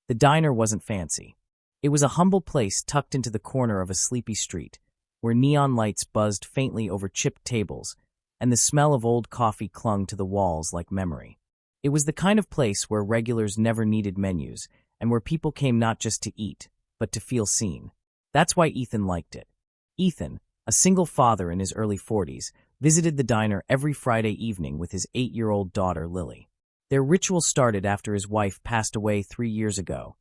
The diner wasn't fancy. It was a humble place tucked into the corner of a sleepy street, where neon lights buzzed faintly over chipped tables, and the smell of old coffee clung to the walls like memory. It was the kind of place where regulars never needed menus, and where people came not just to eat, but to feel seen. That's why Ethan liked it. Ethan, a single father in his early 40s, visited the diner every Friday evening with his 8-year-old daughter, Lily. Their ritual started after his wife passed away 3 years ago,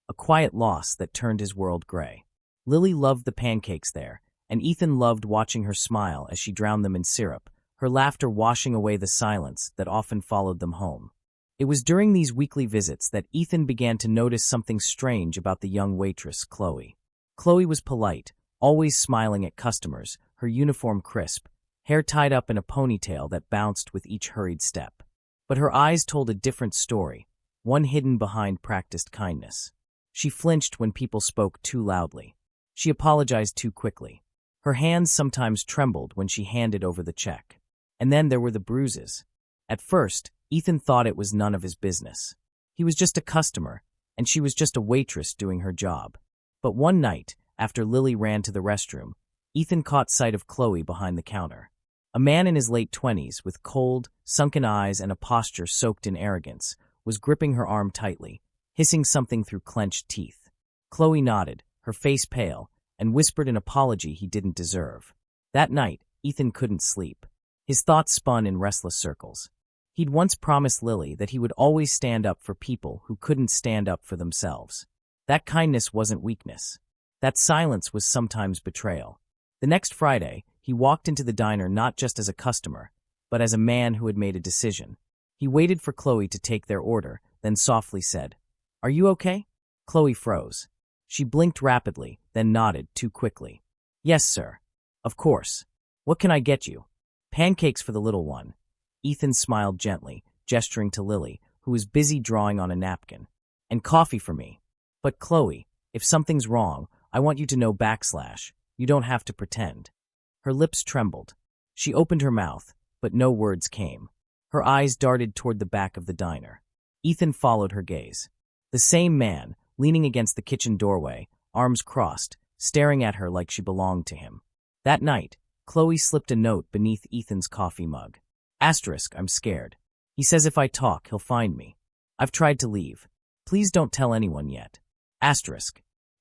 a quiet loss that turned his world gray. Lily loved the pancakes there, and Ethan loved watching her smile as she drowned them in syrup, her laughter washing away the silence that often followed them home. It was during these weekly visits that Ethan began to notice something strange about the young waitress, Chloe. Chloe was polite, always smiling at customers, her uniform crisp, hair tied up in a ponytail that bounced with each hurried step. But her eyes told a different story, one hidden behind practiced kindness. She flinched when people spoke too loudly. She apologized too quickly. Her hands sometimes trembled when she handed over the check. And then there were the bruises. At first, Ethan thought it was none of his business. He was just a customer, and she was just a waitress doing her job. But one night, after Lily ran to the restroom, Ethan caught sight of Chloe behind the counter. A man in his late 20s, with cold, sunken eyes and a posture soaked in arrogance, was gripping her arm tightly, hissing something through clenched teeth. Chloe nodded, her face pale, and whispered an apology he didn't deserve. That night, Ethan couldn't sleep. His thoughts spun in restless circles. He'd once promised Lily that he would always stand up for people who couldn't stand up for themselves. That kindness wasn't weakness. That silence was sometimes betrayal. The next Friday, he walked into the diner not just as a customer, but as a man who had made a decision. He waited for Chloe to take their order, then softly said, "Are you okay?" Chloe froze. She blinked rapidly, then nodded too quickly. "Yes, sir. Of course. What can I get you?" "Pancakes for the little one." Ethan smiled gently, gesturing to Lily, who was busy drawing on a napkin. "And coffee for me. But Chloe, if something's wrong, I want you to know / you don't have to pretend." Her lips trembled. She opened her mouth, but no words came. Her eyes darted toward the back of the diner. Ethan followed her gaze. The same man, leaning against the kitchen doorway, arms crossed, staring at her like she belonged to him. That night, Chloe slipped a note beneath Ethan's coffee mug. "I'm scared. He says if I talk, he'll find me. I've tried to leave. Please don't tell anyone yet.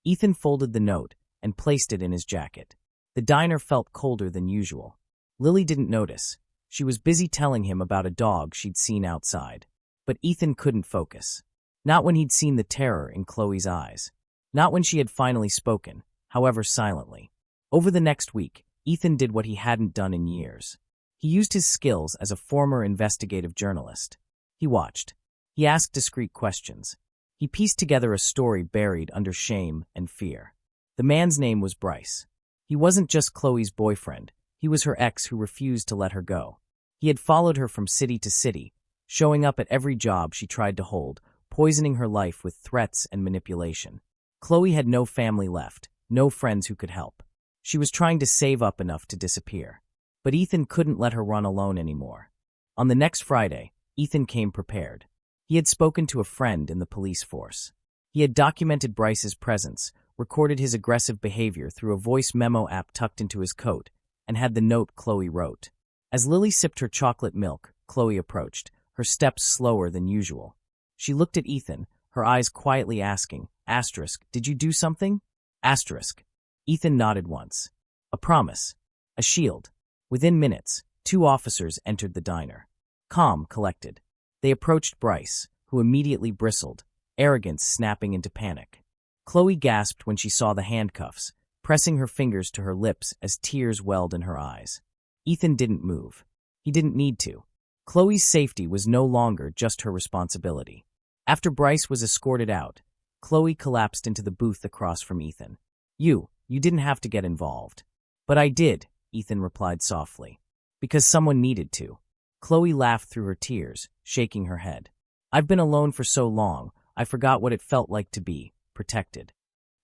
Ethan folded the note and placed it in his jacket. The diner felt colder than usual. Lily didn't notice. She was busy telling him about a dog she'd seen outside. But Ethan couldn't focus. Not when he'd seen the terror in Chloe's eyes. Not when she had finally spoken, however silently. Over the next week, Ethan did what he hadn't done in years. He used his skills as a former investigative journalist. He watched. He asked discreet questions. He pieced together a story buried under shame and fear. The man's name was Bryce. He wasn't just Chloe's boyfriend. He was her ex who refused to let her go. He had followed her from city to city, showing up at every job she tried to hold, poisoning her life with threats and manipulation. Chloe had no family left, no friends who could help. She was trying to save up enough to disappear. But Ethan couldn't let her run alone anymore. On the next Friday, Ethan came prepared. He had spoken to a friend in the police force. He had documented Bryce's presence, recorded his aggressive behavior through a voice memo app tucked into his coat, and had the note Chloe wrote. As Lily sipped her chocolate milk, Chloe approached, her steps slower than usual. She looked at Ethan, her eyes quietly asking, "Did you do something?" Ethan nodded once. "A promise. A shield." Within minutes, 2 officers entered the diner. Calm, collected. They approached Bryce, who immediately bristled, arrogance snapping into panic. Chloe gasped when she saw the handcuffs, pressing her fingers to her lips as tears welled in her eyes. Ethan didn't move. He didn't need to. Chloe's safety was no longer just her responsibility. After Bryce was escorted out, Chloe collapsed into the booth across from Ethan. You didn't have to get involved." "But I did," Ethan replied softly. "Because someone needed to." Chloe laughed through her tears, shaking her head. "I've been alone for so long, I forgot what it felt like to be protected."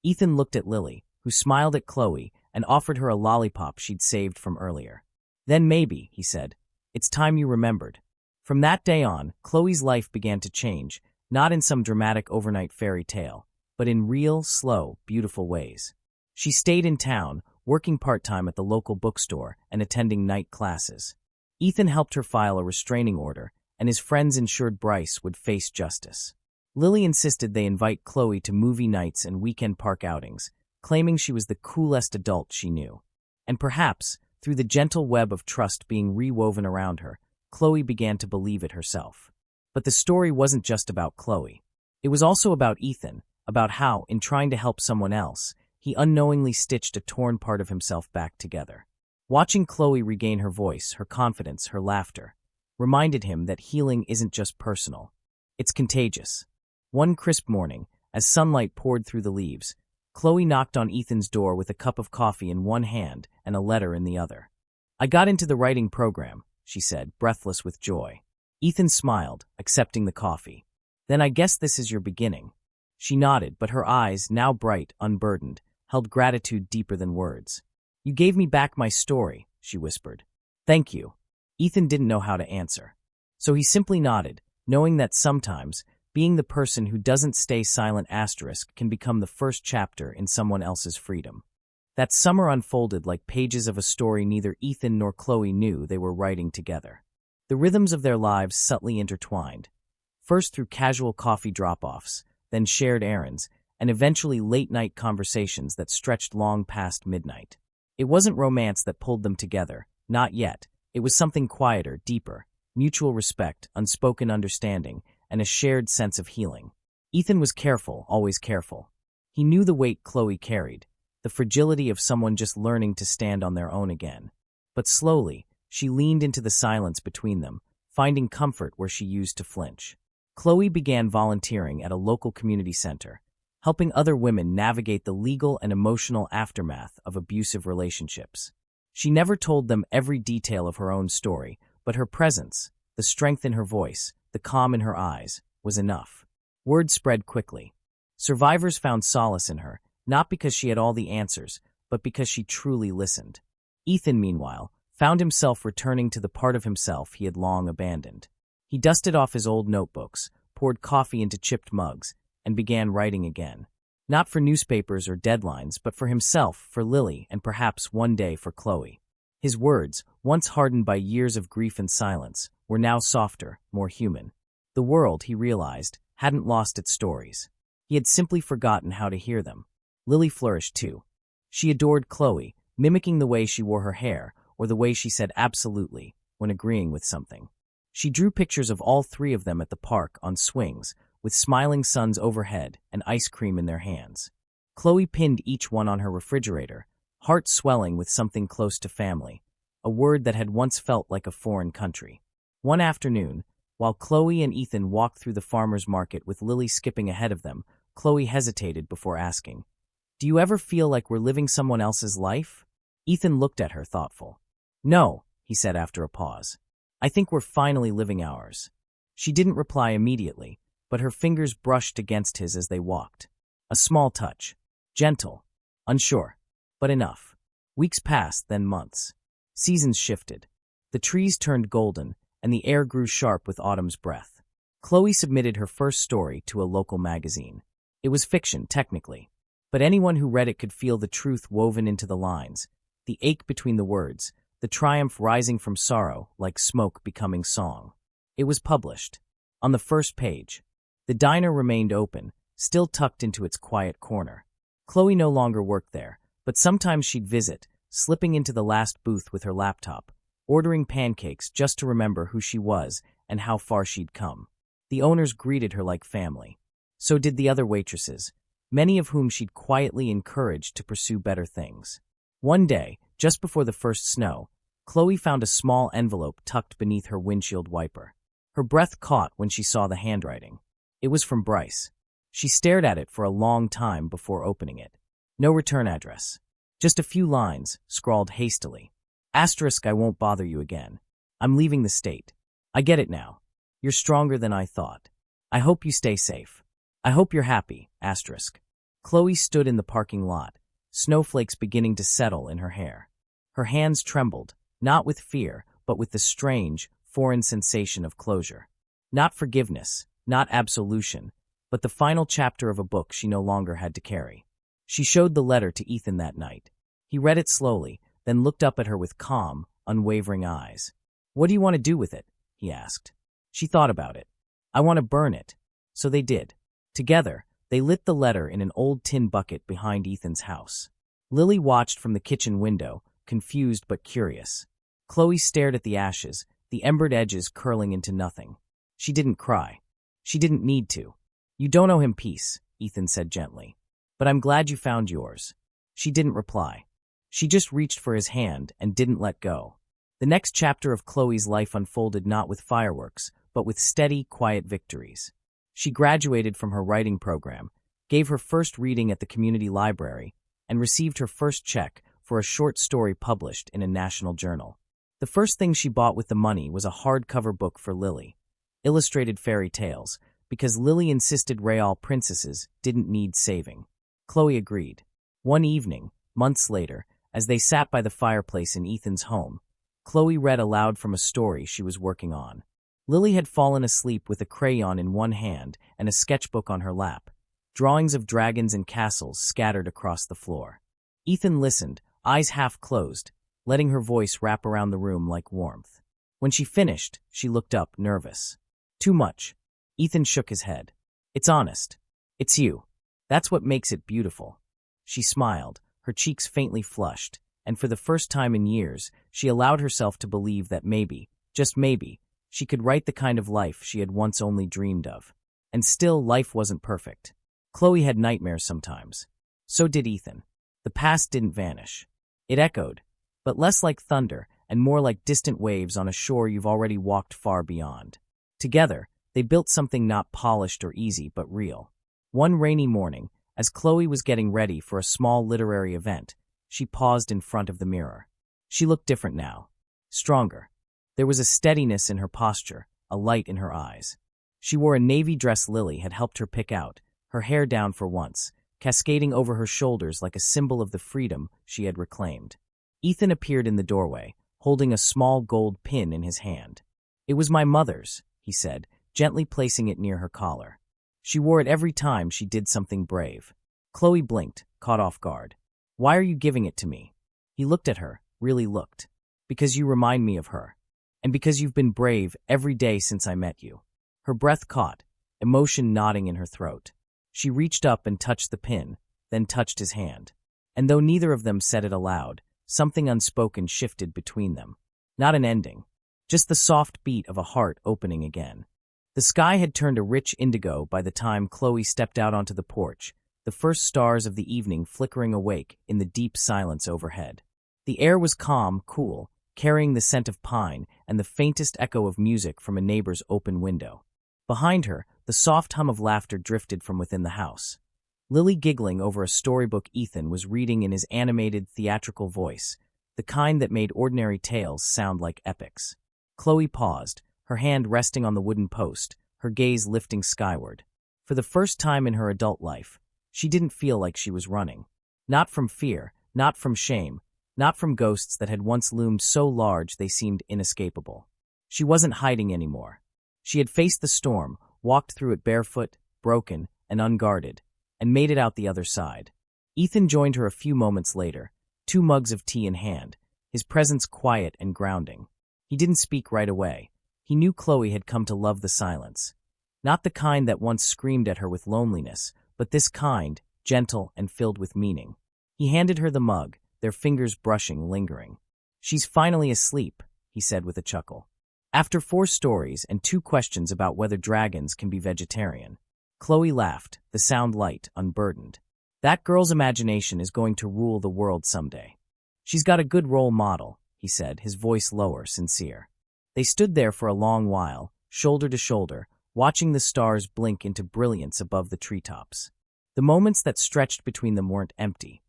Ethan looked at Lily, who smiled at Chloe and offered her a lollipop she'd saved from earlier. "Then maybe," he said, "it's time you remembered." From that day on, Chloe's life began to change, Not in some dramatic overnight fairy tale, but in real, slow, beautiful ways. She stayed in town, working part-time at the local bookstore and attending night classes. Ethan helped her file a restraining order, and his friends ensured Bryce would face justice. Lily insisted they invite Chloe to movie nights and weekend park outings, claiming she was the coolest adult she knew. And perhaps, through the gentle web of trust being rewoven around her, Chloe began to believe it herself. But the story wasn't just about Chloe. It was also about Ethan, about how, in trying to help someone else, he unknowingly stitched a torn part of himself back together. Watching Chloe regain her voice, her confidence, her laughter, reminded him that healing isn't just personal. It's contagious. One crisp morning, as sunlight poured through the leaves, Chloe knocked on Ethan's door with a cup of coffee in one hand and a letter in the other. "I got into the writing program," she said, breathless with joy. Ethan smiled, accepting the coffee. "Then I guess this is your beginning." She nodded, but her eyes, now bright, unburdened, held gratitude deeper than words. "You gave me back my story," she whispered. "Thank you." Ethan didn't know how to answer. So he simply nodded, knowing that sometimes, being the person who doesn't stay silent can become the first chapter in someone else's freedom. That summer unfolded like pages of a story neither Ethan nor Chloe knew they were writing together. The rhythms of their lives subtly intertwined, first through casual coffee drop-offs, then shared errands, and eventually late-night conversations that stretched long past midnight. It wasn't romance that pulled them together, not yet. It was something quieter, deeper, mutual respect, unspoken understanding, and a shared sense of healing. Ethan was careful, always careful. He knew the weight Chloe carried, the fragility of someone just learning to stand on their own again. But slowly, she leaned into the silence between them, finding comfort where she used to flinch. Chloe began volunteering at a local community center, helping other women navigate the legal and emotional aftermath of abusive relationships. She never told them every detail of her own story, but her presence, the strength in her voice, the calm in her eyes, was enough. Word spread quickly. Survivors found solace in her, not because she had all the answers, but because she truly listened. Ethan, meanwhile, found himself returning to the part of himself he had long abandoned. He dusted off his old notebooks, poured coffee into chipped mugs, and began writing again. Not for newspapers or deadlines, but for himself, for Lily, and perhaps one day for Chloe. His words, once hardened by years of grief and silence, were now softer, more human. The world, he realized, hadn't lost its stories. He had simply forgotten how to hear them. Lily flourished too. She adored Chloe, mimicking the way she wore her hair, or the way she said absolutely when agreeing with something. She drew pictures of all three of them at the park on swings, with smiling suns overhead and ice cream in their hands. Chloe pinned each one on her refrigerator, heart swelling with something close to family, a word that had once felt like a foreign country. One afternoon, while Chloe and Ethan walked through the farmer's market with Lily skipping ahead of them, Chloe hesitated before asking, "Do you ever feel like we're living someone else's life?" Ethan looked at her, thoughtful. "No," he said after a pause. "I think we're finally living ours." She didn't reply immediately, but her fingers brushed against his as they walked. A small touch. Gentle. Unsure. But enough. Weeks passed, then months. Seasons shifted. The trees turned golden, and the air grew sharp with autumn's breath. Chloe submitted her first story to a local magazine. It was fiction, technically, but anyone who read it could feel the truth woven into the lines, the ache between the words, the triumph rising from sorrow like smoke becoming song. It was published. On the first page, the diner remained open, still tucked into its quiet corner. Chloe no longer worked there, but sometimes she'd visit, slipping into the last booth with her laptop, ordering pancakes just to remember who she was and how far she'd come. The owners greeted her like family. So did the other waitresses, many of whom she'd quietly encouraged to pursue better things. One day, just before the first snow, Chloe found a small envelope tucked beneath her windshield wiper. Her breath caught when she saw the handwriting. It was from Bryce. She stared at it for a long time before opening it. No return address. Just a few lines, scrawled hastily. Asterisk, I won't bother you again. I'm leaving the state. I get it now. You're stronger than I thought. I hope you stay safe. I hope you're happy, asterisk. Chloe stood in the parking lot, snowflakes beginning to settle in her hair. Her hands trembled, not with fear, but with the strange, foreign sensation of closure. Not forgiveness, not absolution, but the final chapter of a book she no longer had to carry. She showed the letter to Ethan that night. He read it slowly, then looked up at her with calm, unwavering eyes. "What do you want to do with it?" he asked. She thought about it. "I want to burn it." So they did. Together, they lit the letter in an old tin bucket behind Ethan's house. Lily watched from the kitchen window, confused but curious. Chloe stared at the ashes, the embered edges curling into nothing. She didn't cry. She didn't need to. "You don't owe him peace," Ethan said gently. "But I'm glad you found yours." She didn't reply. She just reached for his hand and didn't let go. The next chapter of Chloe's life unfolded not with fireworks, but with steady, quiet victories. She graduated from her writing program, gave her first reading at the community library, and received her first check for a short story published in a national journal. The first thing she bought with the money was a hardcover book for Lily, illustrated fairy tales, because Lily insisted Real princesses didn't need saving. Chloe agreed. One evening, months later, as they sat by the fireplace in Ethan's home, Chloe read aloud from a story she was working on. Lily had fallen asleep with a crayon in one hand and a sketchbook on her lap, drawings of dragons and castles scattered across the floor. Ethan listened, eyes half closed, letting her voice wrap around the room like warmth. When she finished, she looked up, nervous. "Too much." Ethan shook his head. "It's honest. It's you. That's what makes it beautiful." She smiled, her cheeks faintly flushed, and for the first time in years, she allowed herself to believe that maybe, just maybe, she could write the kind of life she had once only dreamed of. And still, life wasn't perfect. Chloe had nightmares sometimes. So did Ethan. The past didn't vanish. It echoed, but less like thunder and more like distant waves on a shore you've already walked far beyond. Together, they built something not polished or easy, but real. One rainy morning, as Chloe was getting ready for a small literary event, she paused in front of the mirror. She looked different now. Stronger. There was a steadiness in her posture, a light in her eyes. She wore a navy dress Lily had helped her pick out, her hair down for once, cascading over her shoulders like a symbol of the freedom she had reclaimed. Ethan appeared in the doorway, holding a small gold pin in his hand. "It was my mother's," he said, gently placing it near her collar. "She wore it every time she did something brave." Chloe blinked, caught off guard. "Why are you giving it to me?" He looked at her, really looked. "Because you remind me of her. And because you've been brave every day since I met you." Her breath caught, emotion knotting in her throat. She reached up and touched the pin, then touched his hand. And though neither of them said it aloud, something unspoken shifted between them. Not an ending, just the soft beat of a heart opening again. The sky had turned a rich indigo by the time Chloe stepped out onto the porch, the first stars of the evening flickering awake in the deep silence overhead. The air was calm, cool, carrying the scent of pine and the faintest echo of music from a neighbor's open window. Behind her, the soft hum of laughter drifted from within the house. Lily, giggling over a storybook Ethan was reading in his animated, theatrical voice, the kind that made ordinary tales sound like epics. Chloe paused, her hand resting on the wooden post, her gaze lifting skyward. For the first time in her adult life, she didn't feel like she was running. Not from fear, not from shame, not from ghosts that had once loomed so large they seemed inescapable. She wasn't hiding anymore. She had faced the storm, walked through it barefoot, broken, and unguarded, and made it out the other side. Ethan joined her a few moments later, 2 mugs of tea in hand, his presence quiet and grounding. He didn't speak right away. He knew Chloe had come to love the silence. Not the kind that once screamed at her with loneliness, but this kind, gentle and filled with meaning. He handed her the mug, their fingers brushing, lingering. "She's finally asleep," he said with a chuckle. After 4 stories and 2 questions about whether dragons can be vegetarian, Chloe laughed, the sound light, unburdened. "That girl's imagination is going to rule the world someday. She's got a good role model," he said, his voice lower, sincere. They stood there for a long while, shoulder to shoulder, watching the stars blink into brilliance above the treetops. The moments that stretched between them weren't empty.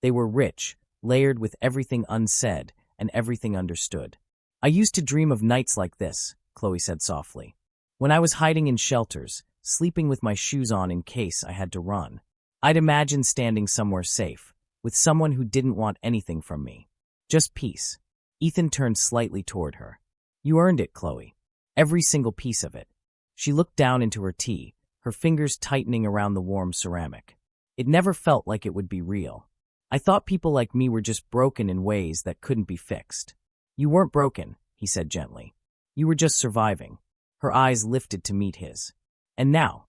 They were rich, layered with everything unsaid and everything understood. "I used to dream of nights like this," Chloe said softly. "When I was hiding in shelters, sleeping with my shoes on in case I had to run. I'd imagine standing somewhere safe, with someone who didn't want anything from me. Just peace." Ethan turned slightly toward her. "You earned it, Chloe. Every single piece of it." She looked down into her tea, her fingers tightening around the warm ceramic. It never felt like it would be real. I thought people like me were just broken in ways that couldn't be fixed. You weren't broken, he said gently. You were just surviving. Her eyes lifted to meet his. And now,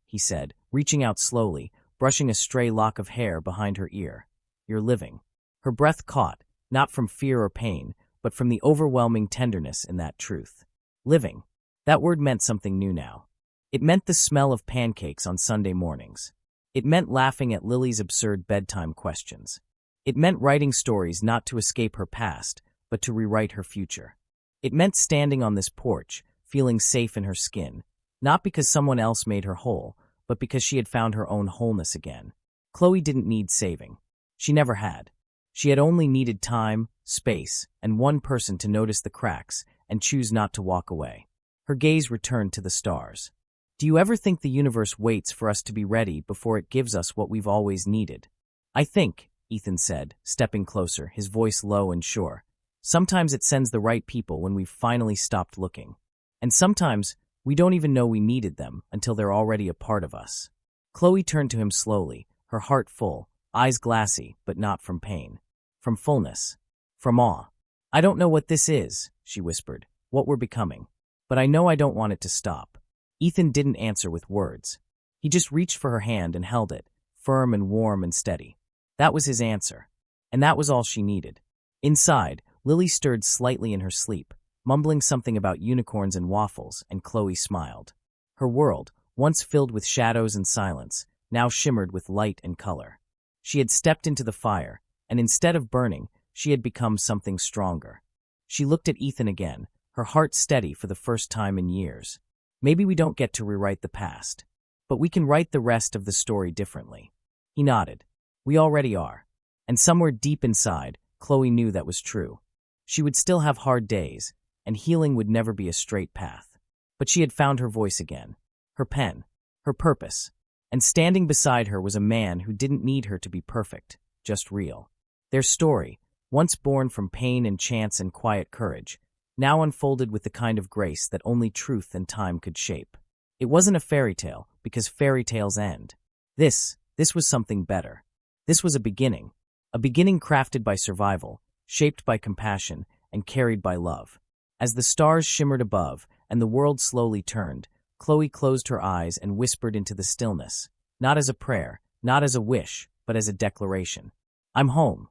he said, reaching out slowly, brushing a stray lock of hair behind her ear. You're living. Her breath caught, not from fear or pain, but from the overwhelming tenderness in that truth. Living. That word meant something new now. It meant the smell of pancakes on Sunday mornings. It meant laughing at Lily's absurd bedtime questions. It meant writing stories not to escape her past, but to rewrite her future. It meant standing on this porch, feeling safe in her skin, not because someone else made her whole, but because she had found her own wholeness again. Chloe didn't need saving. She never had. She had only needed time, space, and one person to notice the cracks and choose not to walk away. Her gaze returned to the stars. Do you ever think the universe waits for us to be ready before it gives us what we've always needed? I think, Ethan said, stepping closer, his voice low and sure. Sometimes it sends the right people when we've finally stopped looking. And sometimes we don't even know we needed them until they're already a part of us. Chloe turned to him slowly, her heart full, eyes glassy, but not from pain. From fullness. From awe. I don't know what this is, she whispered, what we're becoming. But I know I don't want it to stop. Ethan didn't answer with words. He just reached for her hand and held it, firm and warm and steady. That was his answer. And that was all she needed. Inside, Lily stirred slightly in her sleep, mumbling something about unicorns and waffles, and Chloe smiled. Her world, once filled with shadows and silence, now shimmered with light and color. She had stepped into the fire, and instead of burning, she had become something stronger. She looked at Ethan again, her heart steady for the first time in years. Maybe we don't get to rewrite the past, but we can write the rest of the story differently. He nodded. We already are. And somewhere deep inside, Chloe knew that was true. She would still have hard days, and healing would never be a straight path. But she had found her voice again, her pen, her purpose. And standing beside her was a man who didn't need her to be perfect, just real. Their story, once born from pain and chance and quiet courage, now unfolded with the kind of grace that only truth and time could shape. It wasn't a fairy tale, because fairy tales end. This was something better. This was a beginning crafted by survival, shaped by compassion, and carried by love. As the stars shimmered above and the world slowly turned, Chloe closed her eyes and whispered into the stillness, not as a prayer, not as a wish, but as a declaration. I'm home.